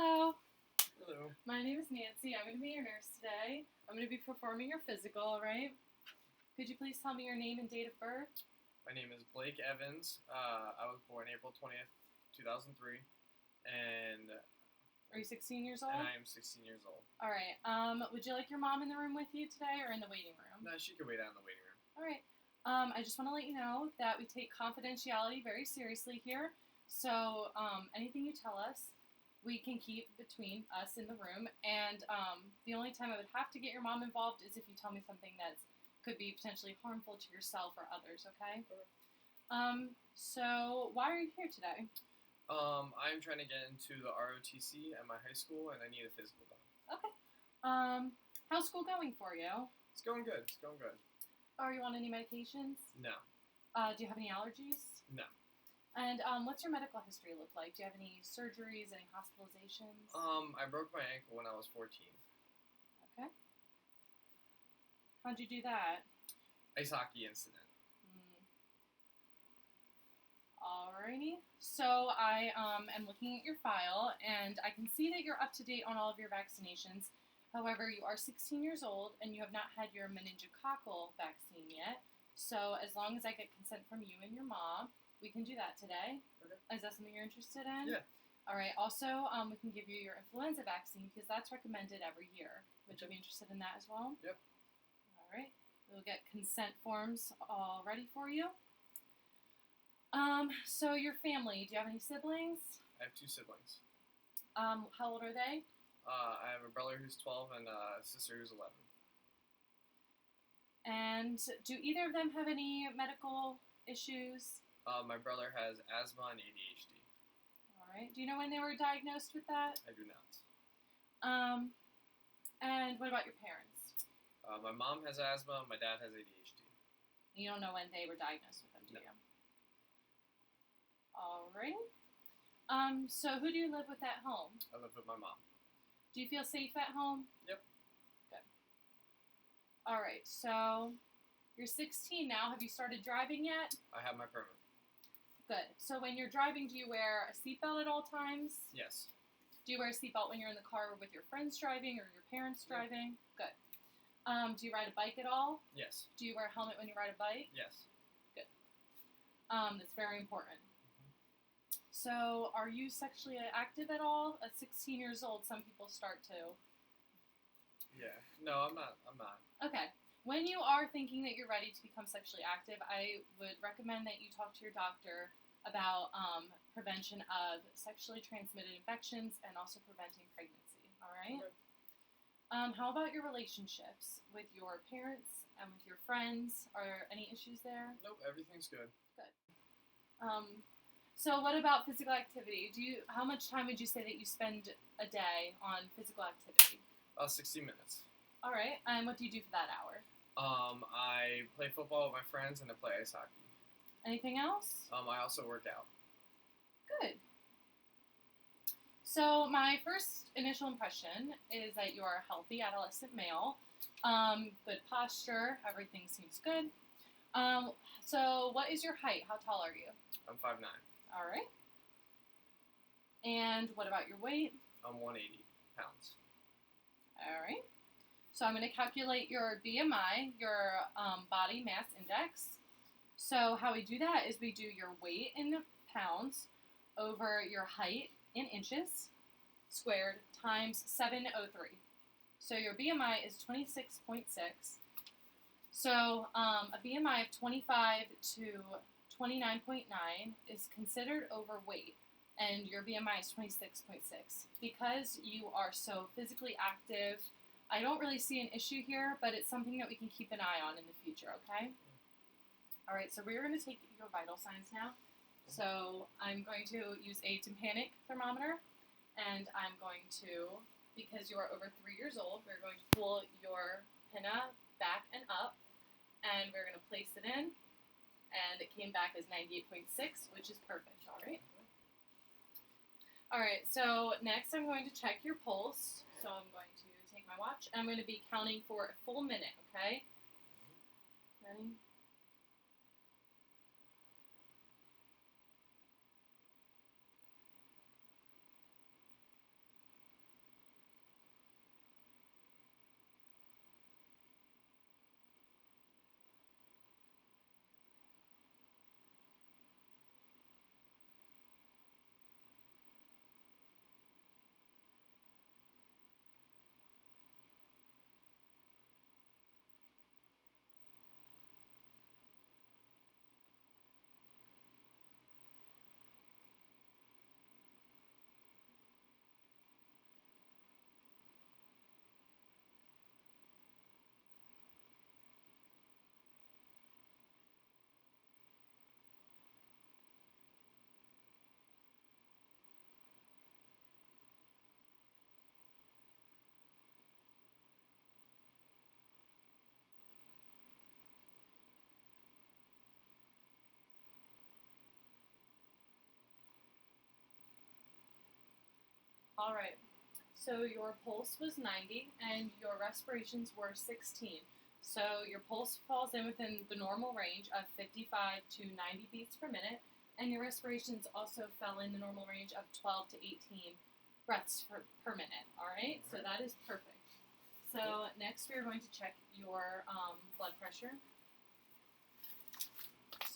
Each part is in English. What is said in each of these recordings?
Hello. Hello. My name is Nancy. I'm going to be your nurse today. I'm going to be performing your physical, all right? Could you please tell me your name and date of birth? My name is Blake Evans. I was born April 20th, 2003, and Are you 16 years old? I am 16 years old. All right. Would you like your mom in the room with you today or in the waiting room? No, she could wait out in the waiting room. All right. I just want to let you know that we take confidentiality very seriously here. So anything you tell us, we can keep between us in the room. And the only time I would have to get your mom involved is if you tell me something that could be potentially harmful to yourself or others, okay? So why are you here today? I'm trying to get into the ROTC at my high school, and I need a physical done. Okay. How's school going for you? It's going good. It's going good. Are you on any medications? No. Do you have any allergies? No. And what's your medical history look like? Do you have any surgeries, any hospitalizations? I broke my ankle when I was 14. Okay. How'd you do that? Ice hockey incident. Alrighty. So I am looking at your file, and I can see that you're up to date on all of your vaccinations. However, you are 16 years old, and you have not had your meningococcal vaccine yet. So as long as I get consent from you and your mom, we can do that today. Okay. Is that something you're interested in? Yeah. All right. Also, we can give you your influenza vaccine because that's recommended every year. Would you be interested in that as well? Yep. All right. We'll get consent forms all ready for you. So your family, do you have any siblings? I have 2 siblings. How old are they? I have a brother who's 12 and a sister who's 11. And do either of them have any medical issues? My brother has asthma and ADHD. All right. Do you know when they were diagnosed with that? I do not. And what about your parents? My mom has asthma. My dad has ADHD. You don't know when they were diagnosed with them, do you? All right. So who do you live with at home? I live with my mom. Do you feel safe at home? Yep. Good. All right. So you're 16 now. Have you started driving yet? I have my permit. Good. So when you're driving, do you wear a seatbelt at all times? Yes. Do you wear a seatbelt when you're in the car with your friends driving or your parents driving? Good. Do you ride a bike at all? Yes. Do you wear a helmet when you ride a bike? Yes. Good. That's very important. So are you sexually active at all? At 16 years old, some people start to. Yeah. No, I'm not. Okay. When you are thinking that you're ready to become sexually active, I would recommend that you talk to your doctor about prevention of sexually transmitted infections and also preventing pregnancy. All right? Okay. How about your relationships with your parents and with your friends? Are any issues there? Nope, everything's good. Good. So what about physical activity? How much time would you say that you spend a day on physical activity? 60 minutes. All right. And what do you do for that hour? I play football with my friends and I play ice hockey. Anything else? I also work out. Good. So my first initial impression is that you are a healthy adolescent male. Good posture. Everything seems good. So what is your height? How tall are you? I'm 5'9". All right. And what about your weight? I'm 180 pounds. All right. So I'm going to calculate your BMI, your body mass index. So how we do that is we do your weight in pounds over your height in inches squared times 703. So your BMI is 26.6. So a BMI of 25 to 29.9 is considered overweight, and your BMI is 26.6. Because you are so physically active, I don't really see an issue here, but it's something that we can keep an eye on in the future, okay? All right, so we're going to take your vital signs now. So I'm going to use a tympanic thermometer, and I'm going to, because you are over 3 years old, we're going to pull your pinna back and up, and we're going to place it in, and it came back as 98.6, which is perfect, all right? All right, so next I'm going to check your pulse. So I'm going to take my watch, and I'm going to be counting for a full minute, okay? Ready? All right. So your pulse was 90 and your respirations were 16. So your pulse falls in within the normal range of 55 to 90 beats per minute, and your respirations also fell in the normal range of 12 to 18 breaths per minute. All right? So that is perfect. So next we are going to check your blood pressure.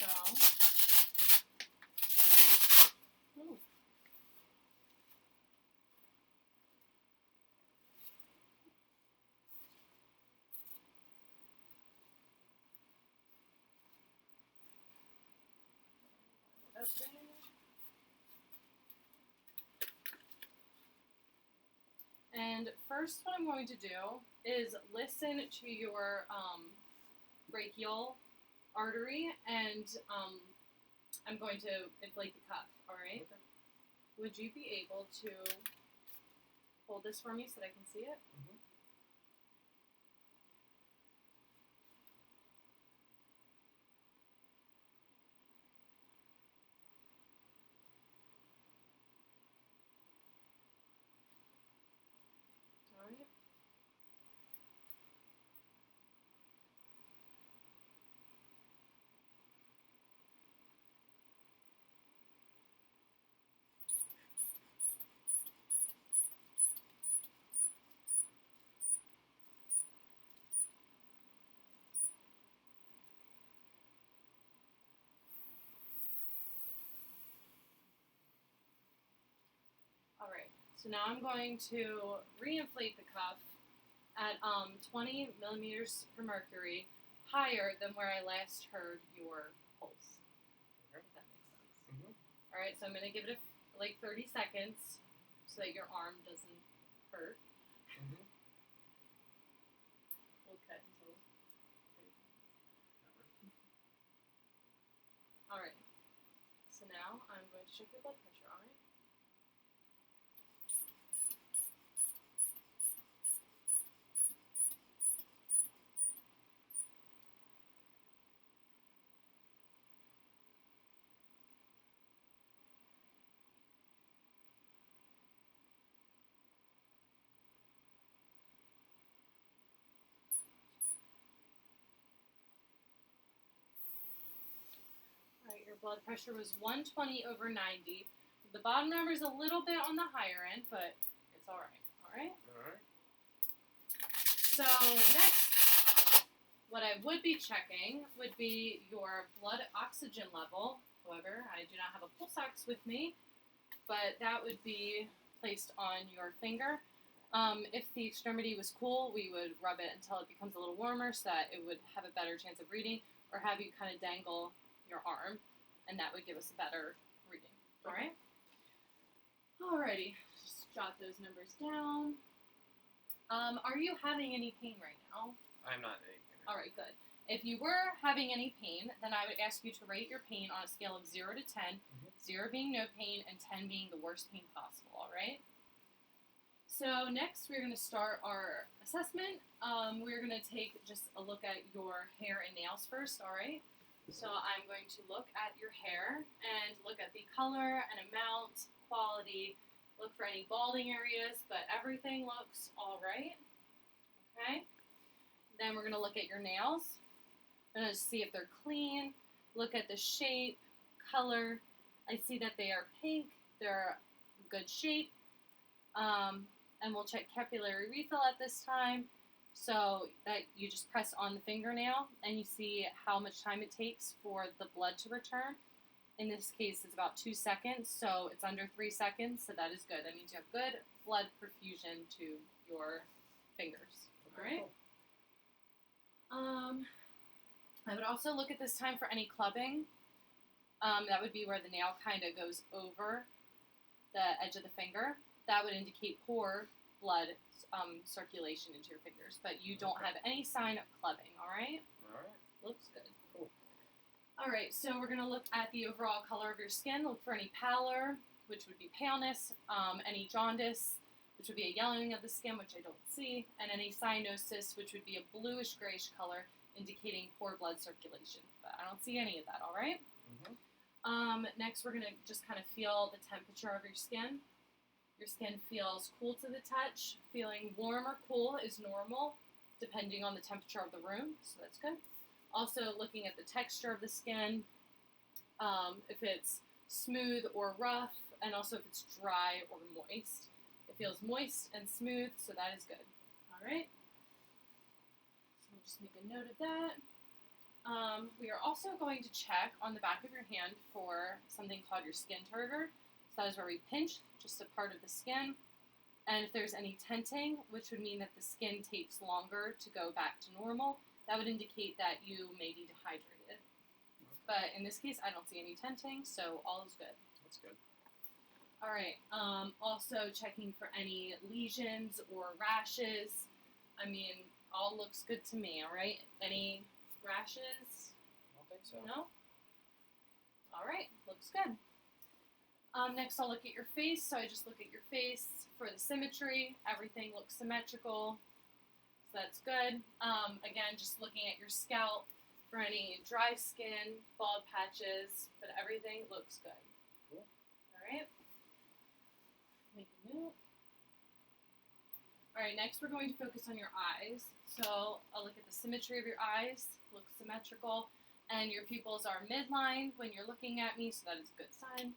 So, ooh. Up there. And first, what I'm going to do is listen to your brachial artery, and I'm going to inflate the cuff. All right. Okay. Would you be able to hold this for me so that I can see it? Mm-hmm. All right. All right. So now I'm going to reinflate the cuff at 20 millimeters per mercury, higher than where I last heard your pulse. Okay. If that makes sense. Mm-hmm. All right, so I'm going to give it like 30 seconds so that your arm doesn't hurt. Mm-hmm. We'll cut until 30 seconds. All right. So now I'm going to check your blood pressure. All right. All right, your blood pressure was 120 over 90. The bottom number is a little bit on the higher end, but it's all right. All right. All right. So next, what I would be checking would be your blood oxygen level. However, I do not have a pulse ox with me, but that would be placed on your finger. If the extremity was cool, we would rub it until it becomes a little warmer so that it would have a better chance of reading, or have you kind of dangle your arm, and that would give us a better reading. All right? Alrighty, just jot those numbers down. Are you having any pain right now? I'm not a. All right, good. If you were having any pain, then I would ask you to rate your pain on a scale of 0 to 10, 0 being no pain and 10 being the worst pain possible, all right? So next we're going to start our assessment. We're going to take just a look at your hair and nails first, all right? So I'm going to look at your hair and look at the color and amount, quality, look for any balding areas, but everything looks all right, okay? Then we're going to look at your nails. I'm going to see if they're clean, look at the shape, color. I see that they are pink, they're good shape. And we'll check capillary refill at this time. So that you just press on the fingernail and you see how much time it takes for the blood to return. In this case, it's about 2 seconds, so it's under 3 seconds, so that is good. That means you have good blood perfusion to your fingers. All right? I would also look at this time for any clubbing. That would be where the nail kind of goes over the edge of the finger. That would indicate poor blood circulation into your fingers, but you don't have any sign of clubbing, all right? All right. Looks good. Cool. All right, so we're going to look at the overall color of your skin, look for any pallor, which would be paleness, any jaundice, which would be a yellowing of the skin, which I don't see, and any cyanosis, which would be a bluish-grayish color, indicating poor blood circulation. But I don't see any of that, all right? Mm-hmm. Next, we're going to just kind of feel the temperature of your skin. Your skin feels cool to the touch. Feeling warm or cool is normal, depending on the temperature of the room, so that's good. Also, looking at the texture of the skin, if it's smooth or rough, and also if it's dry or moist. It feels moist and smooth, so that is good. All right. So we'll just make a note of that. We are also going to check on the back of your hand for something called your skin turgor. So that is where we pinch just a part of the skin. And if there's any tenting, which would mean that the skin takes longer to go back to normal, that would indicate that you may be dehydrated. Okay. But in this case, I don't see any tenting, so all is good. That's good. All right. Also checking for any lesions or rashes. I mean, all looks good to me, all right? Any rashes? I don't think so. No? All right. Looks good. Next, I'll look at your face. So I just look at your face for the symmetry. Everything looks symmetrical. So that's good. Again, just looking at your scalp for any dry skin, bald patches, but everything looks good. Cool. All right. Make a note. All right, next we're going to focus on your eyes. So I'll look at the symmetry of your eyes. Looks symmetrical. And your pupils are midline when you're looking at me, so that is a good sign.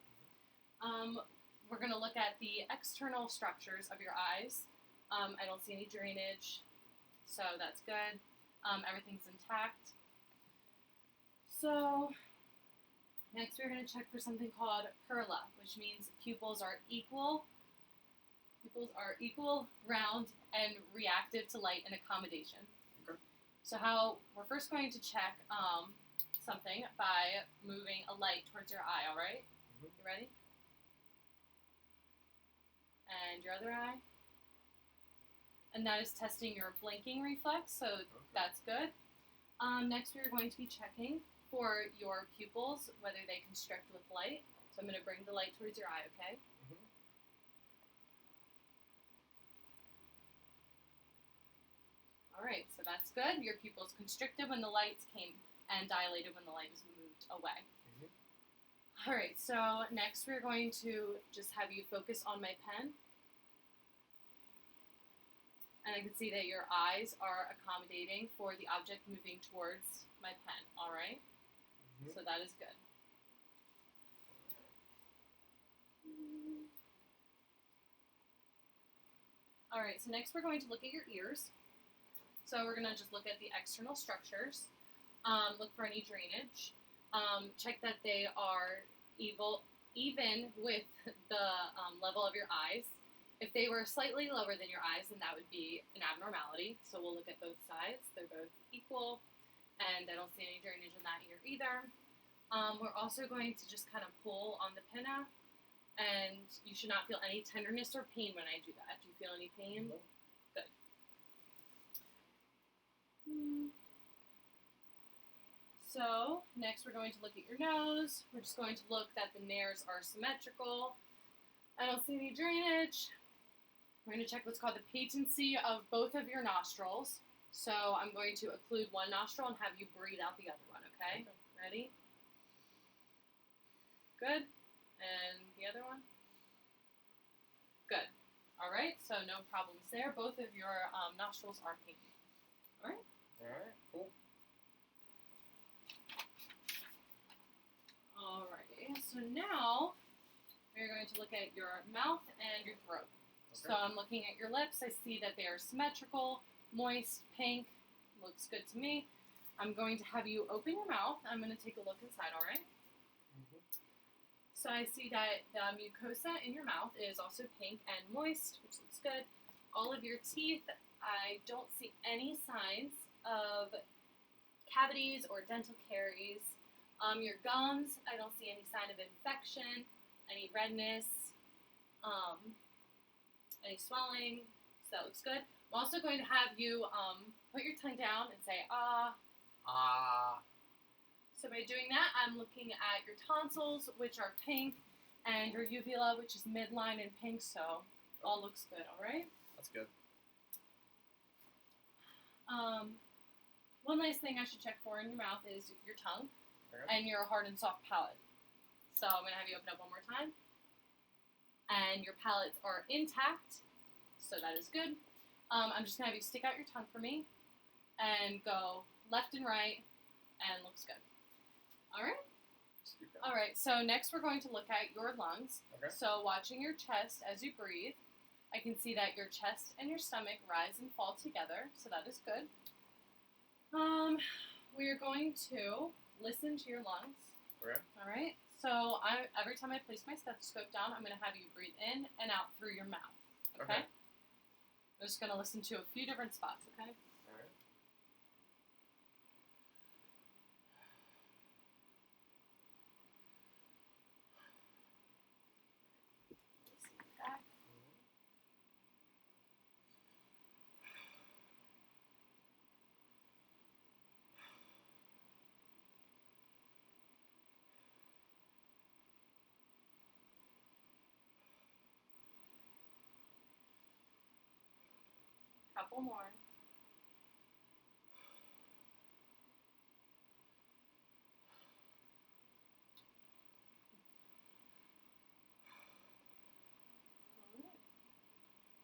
We're going to look at the external structures of your eyes. I don't see any drainage, so that's good. Everything's intact. So next we're going to check for something called perla, which means pupils are equal. Pupils are equal, round, and reactive to light and accommodation. Okay. So how we're first going to check something by moving a light towards your eye, all right? Mm-hmm. You ready? And your other eye. And that is testing your blinking reflex, so that's good. Next, we're going to be checking for your pupils, whether they constrict with light. So I'm going to bring the light towards your eye, okay? Mm-hmm. All right, so that's good. Your pupils constricted when the lights came and dilated when the light was moved away. Mm-hmm. All right, so next we're going to just have you focus on my pen. And I can see that your eyes are accommodating for the object moving towards my pen, all right? Mm-hmm. So that is good. All right, so next we're going to look at your ears. So we're going to just look at the external structures, look for any drainage, check that they are even with the level of your eyes. If they were slightly lower than your eyes, then that would be an abnormality. So we'll look at both sides. They're both equal, and I don't see any drainage in that ear either. We're also going to just kind of pull on the pinna, and you should not feel any tenderness or pain when I do that. Do you feel any pain? No. Good. So next we're going to look at your nose. We're just going to look that the nares are symmetrical. I don't see any drainage. We're going to check what's called the patency of both of your nostrils. So I'm going to occlude one nostril and have you breathe out the other one, okay? Ready? Good. And the other one? Good. All right, so no problems there. Both of your nostrils are pink. All right? All right, cool. Alrighty, so now we're going to look at your mouth and your throat. Okay. So I'm looking at your lips. I see that they are symmetrical, moist, pink. Looks good to me. I'm going to have you open your mouth. I'm going to take a look inside, all right? Mm-hmm. So I see that the mucosa in your mouth is also pink and moist, which looks good. All of your teeth, I don't see any signs of cavities or dental caries. Your gums, I don't see any sign of infection, any redness, any swelling, so that looks good. I'm also going to have you put your tongue down and say, ah. Ah. So by doing that, I'm looking at your tonsils, which are pink, and your uvula, which is midline and pink, so all looks good, all right? That's good. One last thing I should check for in your mouth is your tongue Okay. and your hard and soft palate. So I'm going to have you open up one more time. and your palates are intact, so that is good. I'm just going to have you stick out your tongue for me and go left and right, and looks good. All right? All right, so next we're going to look at your lungs. Okay. So watching your chest as you breathe, I can see that your chest and your stomach rise and fall together, so that is good. We are going to listen to your lungs. Okay. All right, so every time I place my stethoscope down, I'm going to have you breathe in and out through your mouth. Okay? I'm just going to listen to a few different spots, okay? All right. Back. Couple more.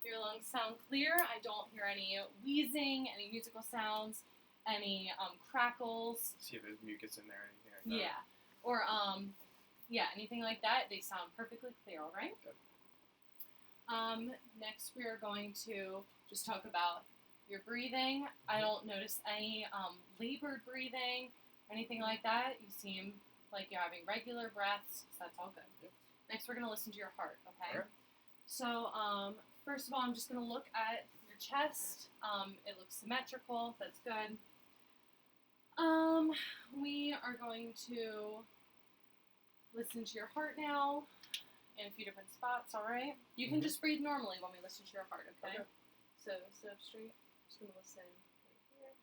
Your lungs sound clear. I don't hear any wheezing, any musical sounds, any crackles. See if there's mucus in there or anything like that. Yeah. Or, anything like that. They sound perfectly clear, all right? Good. Next, we are going to just talk about your breathing. I don't notice any labored breathing, anything like that. You seem like you're having regular breaths, so that's all good. Yep. Next, we're going to listen to your heart, okay? All right. So, first of all, I'm just going to look at your chest. It looks symmetrical. That's good. We are going to listen to your heart now in a few different spots, all right? You can just breathe normally when we listen to your heart, okay? So, sit up straight. Just going to listen right here.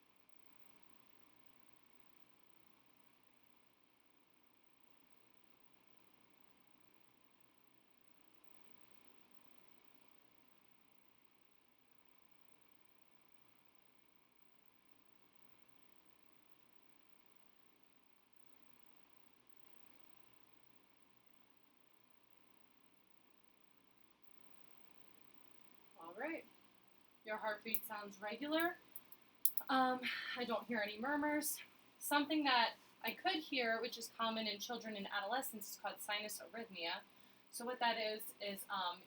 All right. Your heartbeat sounds regular. I don't hear any murmurs. Something that I could hear, which is common in children and adolescents, is called sinus arrhythmia. So what that is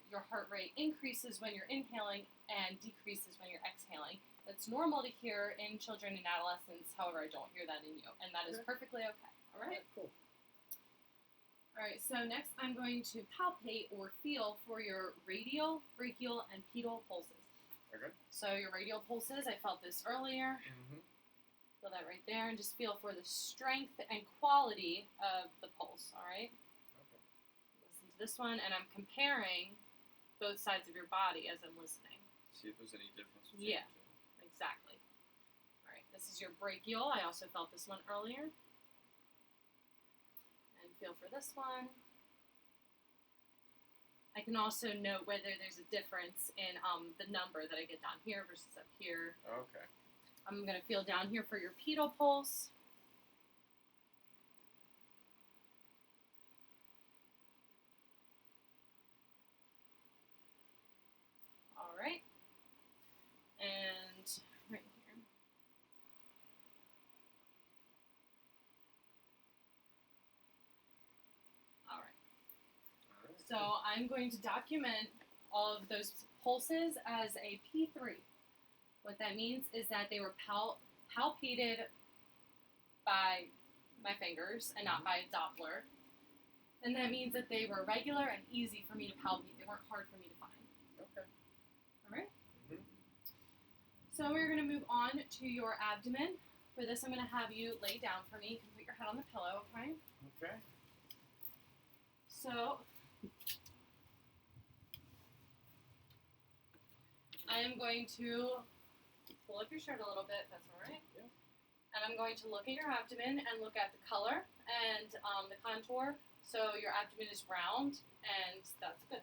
your heart rate increases when you're inhaling and decreases when you're exhaling. That's normal to hear in children and adolescents. However, I don't hear that in you, and that is perfectly okay. All right? Cool. All right, so next I'm going to palpate or feel for your radial, brachial, and pedal pulses. Okay. So your radial pulses, I felt this earlier. Mm-hmm. Feel that right there, and just feel for the strength and quality of the pulse, all right? Okay. Listen to this one, and I'm comparing both sides of your body as I'm listening. See if there's any difference between Yeah, exactly. All right, this is your brachial. I also felt this one earlier. And feel for this one. I can also note whether there's a difference in the number that I get down here versus up here. Okay. I'm going to feel down here for your pedal pulse. All right. And right here. All right. All right. So I'm going to document all of those pulses as a P3. What that means is that they were palpated by my fingers and not by a Doppler. And that means that they were regular and easy for me to palpate. They weren't hard for me to find. Okay. All right? Mm-hmm. So we're going to move on to your abdomen. For this, I'm going to have you lay down for me. You can put your head on the pillow, okay? Okay. So I am going to pull up your shirt a little bit, if that's all right. Yeah. And I'm going to look at your abdomen and look at the color and the contour. So your abdomen is round, and that's a good thing.